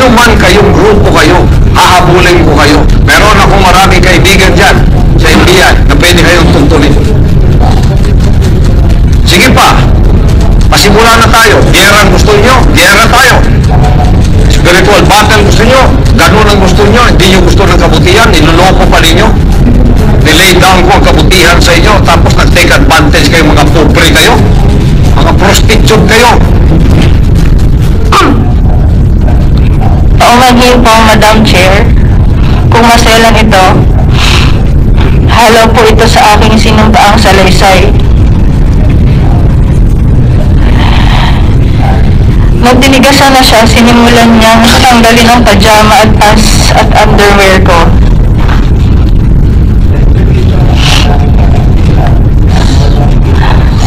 Sino man kayong grupo kayo, hahabulin ko kayo. Meron akong maraming kaibigan dyan sa India na pwede kayong tuntunin. Sige pa, pasimula na tayo. Gera ang gusto nyo, gera tayo. Spiritual battle gusto nyo, ganun ang gusto nyo, hindi nyo gusto ng kabutihan, niloloko pa ninyo. Nilay down ko ang kabutihan sa inyo, tapos nag-take advantage kayo, mga pobre kayo, mga prostitute kayo. Paumanhin po, Madam Chair. Kung maselan ito, halaw po ito sa aking sinumpaang salaysay. Nung tinigasan na siya, sinimulan niyang tanggalin ang pajama at pants at underwear ko.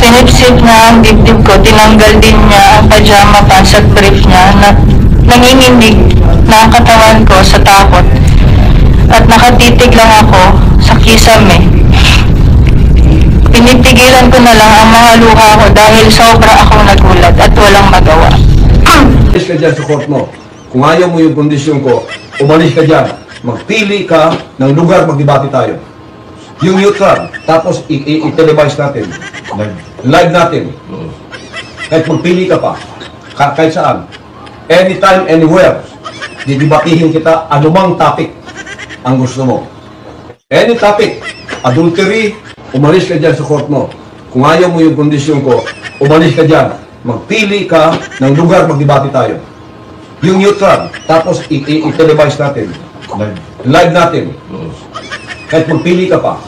Sinipsip na ang dibdib ko, tinanggal din niya ang pajama pants at brief niya na nanginginig na ang katawan ko sa takot at nakatitig lang ako sa kisame. Pinipigilan ko na lang ang mga luha ko dahil sobra akong nagulat at walang magawa. Umalis ka dyan sa court mo. Kung ayaw mo yung kondisyon ko, umalis ka dyan. Magpili ka ng lugar, magdebate tayo. Yung neutral, tapos i-televise natin. Live natin. Kahit magpili ka pa, kahit saan. Anytime, anywhere. Didibatihin kita anumang topic ang gusto mo. Any topic. Adultery, umalis ka dyan sa court mo. Kung ayaw mo yung kondisyon ko, umalis ka dyan. Magpili ka ng lugar, magdebate tayo. Yung neutral, tapos i-televise natin. Live natin. Kahit magpili ka pa,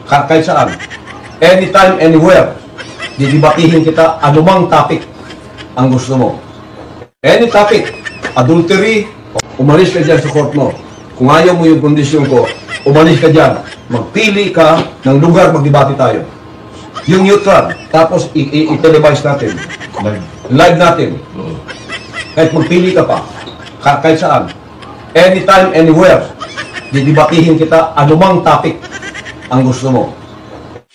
kahit saan. Anytime, anywhere. Didibatihin kita anumang topic ang gusto mo. Any topic. Adultery, umalis ka dyan sa court mo. Kung ayaw mo yung kondisyon ko, umalis ka dyan. Magpili ka ng lugar, magdebate tayo. Yung neutral, tapos i-televise natin. Live natin. Kahit magpili ka pa, kahit saan. Anytime, anywhere. Didibatihin kita anumang topic ang gusto mo.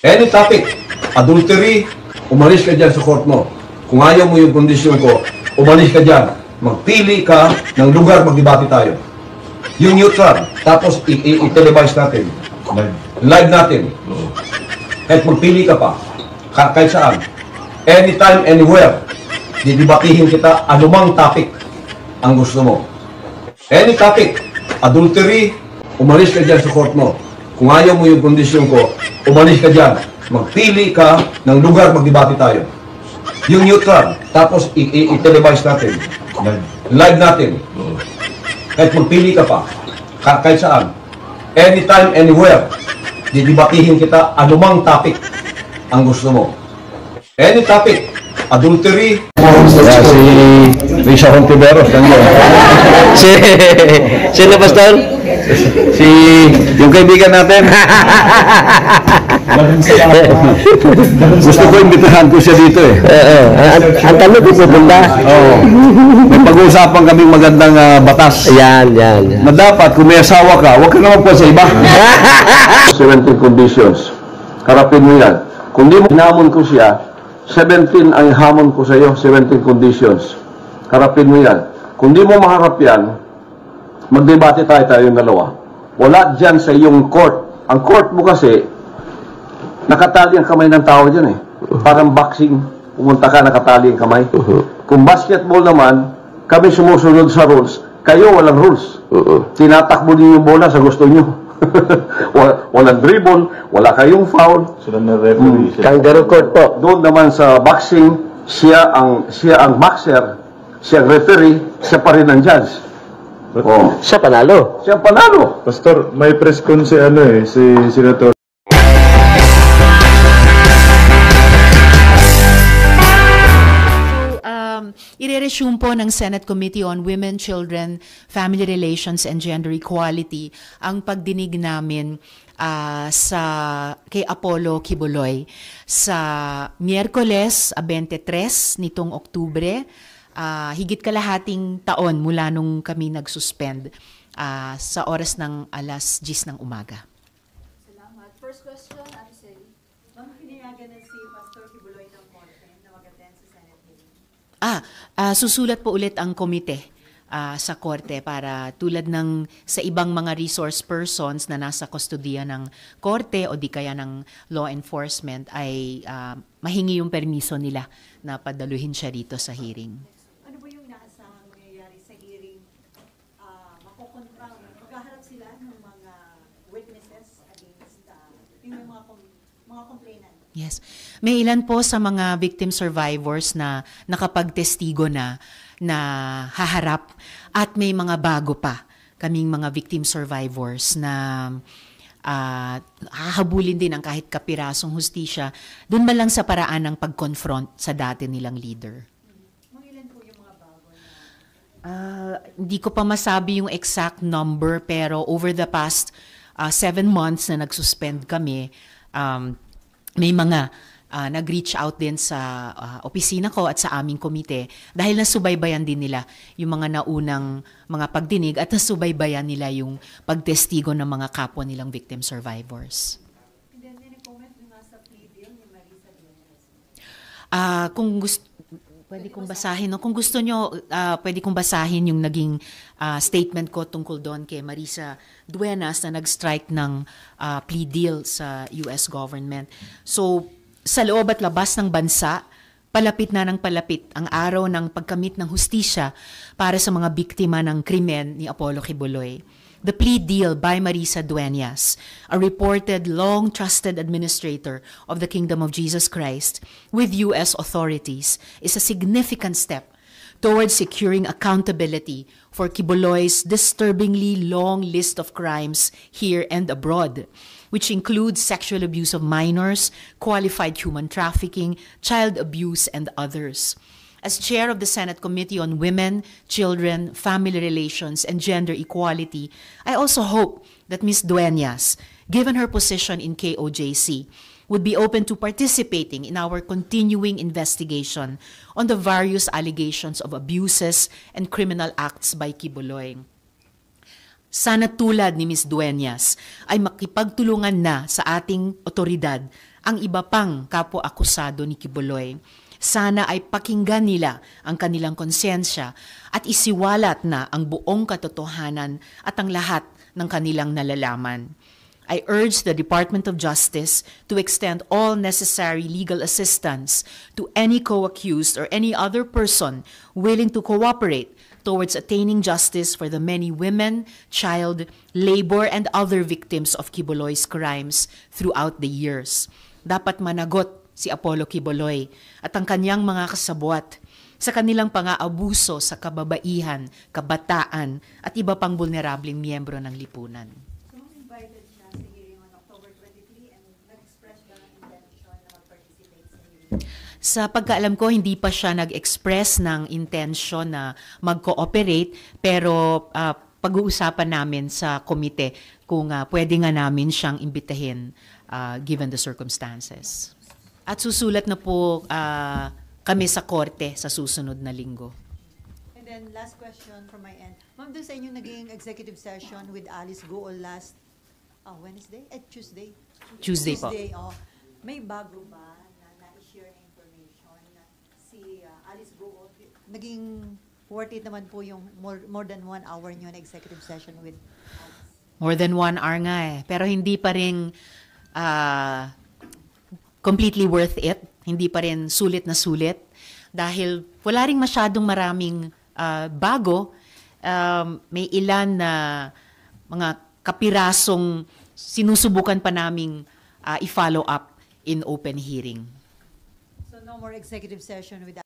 Any topic. Adultery, umalis ka dyan sa court mo. Kung ayaw mo yung kondisyon ko, umalis ka dyan. Magpili ka ng lugar, magdebate tayo. Yung neutral, tapos i-televise natin. Live natin. Kahit magpili ka pa, kahit saan. Anytime, anywhere. Didibatihin kita anumang topic ang gusto mo. Any topic. Adultery, umalis ka dyan sa court mo. Kung ayaw mo yung kondisyon ko, umalis ka dyan. Magpili ka ng lugar, magdebate tayo. Yung neutral, tapos i-televise natin. Live natin. Kahit magpili ka pa, kahit saan. Anytime, anywhere. Didibatihin kita anumang topic ang gusto mo. Any topic. Adultery. Si Risa Hontiveros nandiyan. Sino Pastor? Si yung kaibigan natin. Gusto ko imbitahan ko siya dito eh. Ang tanong ko pupunta. Oo. May pag-uusapan kaming magandang batas. Yan. Na dapat kung may asawa ka, huwag ka naman po sa iba. 17 conditions. Harapin mo yan. Kung di mo hinamon ko siya, 17 ang hamon ko sa iyo, 17 conditions. Harapin mo yan. Kung di mo maharap yan, magdebate tayong dalawa. Wala dyan sa iyong court. Ang court mo kasi, nakatali ang kamay ng tao dyan eh. Parang boxing, pumunta ka, nakatali ang kamay. Kung basketball naman, kami sumusunod sa rules. Kayo walang rules. Tinatakbo niyo yung bola sa gusto niyo. Walang dribble, wala kayong foul. Sila na referee. Kangaroo court po. Doon naman sa boxing, siya ang boxer, siya ang referee, siya pa rin ang judge. Oh. Siya panalo. Siya ang panalo. Pastor, may press con si si Senator. Ire-resume po ng Senate Committee on Women, Children, Family Relations, and Gender Equality ang pagdinig namin kay Apollo Kibuloy sa Miyerkules 23 nitong Oktubre, higit kalahating taon mula nung kami nag-suspend sa oras ng alas 10 ng umaga. Salamat. First question, Ate Sally. Ma'am, pinayagan na si Pastor Kibuloy ng Korte na mag-attend sa Senate hearing? Susulat po ulit ang komite sa korte para tulad ng sa ibang mga resource persons na nasa kustodiya ng korte o di kaya ng law enforcement ay mahingi yung permiso nila na padaluhin siya dito sa hearing. Ano ba yung inaasahang mangyayari sa hearing? Maghaharap sila ng mga witnesses against yung mga complainant. Yes. May ilan po sa mga victim survivors na nakapagtestigo na haharap at may mga bago pa kaming mga victim survivors na hahabulin din ang kahit kapirasong hustisya dun man lang sa paraan ng pag-confront sa dati nilang leader. Ilan po yung mga bago na? Hindi ko pa masabi yung exact number pero over the past 7 months na nag-suspend kami, may mga nag-reach out din sa opisina ko at sa aming komite dahil nasubaybayan din nila yung mga naunang mga pagdinig at nasubaybayan nila yung pagtestigo ng mga kapwa nilang victim survivors. And then, comment nyo nga sa plea deal ni Marisa Duenas. Kung gusto, pwede kong basahin. No? Kung gusto nyo, pwede kong basahin yung naging statement ko tungkol doon kay Marisa Duenas na nag-strike ng plea deal sa US government. So, sa loob at labas ng bansa, palapit na ng palapit ang araw ng pagkamit ng hustisya para sa mga biktima ng krimen ni Apollo Quiboloy. The plea deal by Marisa Duenas, a reported long-trusted administrator of the Kingdom of Jesus Christ with U.S. authorities, is a significant step towards securing accountability for Quiboloy's disturbingly long list of crimes here and abroad, which includes sexual abuse of minors, qualified human trafficking, child abuse, and others. As chair of the Senate Committee on Women, Children, Family Relations, and Gender Equality, I also hope that Ms. Duenas, given her position in KOJC, would be open to participating in our continuing investigation on the various allegations of abuses and criminal acts by Quiboloy. Sana tulad ni Ms. Duenas ay makipagtulungan na sa ating otoridad ang iba pang kapwa-akusado ni Quiboloy. Sana ay pakinggan nila ang kanilang konsensya at isiwalat na ang buong katotohanan at ang lahat ng kanilang nalalaman. I urge the Department of Justice to extend all necessary legal assistance to any co-accused or any other person willing to cooperate towards attaining justice for the many women, child, labor, and other victims of Quiboloy's crimes throughout the years. Dapat managot si Apollo Quiboloy at ang kanyang mga kasabwat sa kanilang pang-aabuso sa kababaihan, kabataan, at iba pang vulnerableng miyembro ng lipunan. Invited siya sa hearing on October 23 and nag-express siya ng intention na mag-participate sa hearing. Sa pagkaalam ko, hindi pa siya nag-express ng intention na mag-cooperate, pero pag-uusapan namin sa komite kung pwede nga namin siyang imbitahin given the circumstances. At susulat na po kami sa korte sa susunod na linggo. And then last question from my end. Ma'am, doon sa inyong naging executive session with Alice Gool last Wednesday? Tuesday? Tuesday po. May bago ba na na-share na information na si Alice Gool, naging worth it naman po yung more than 1 hour nyo na executive session with Alice? More than 1 hour nga eh. Pero hindi pa rin completely worth it. Hindi pa rin sulit na sulit. Dahil wala rin masyadong maraming bago. May ilan na mga kapirasong sinusubukan pa naming i-follow up in open hearing. So no more executive session with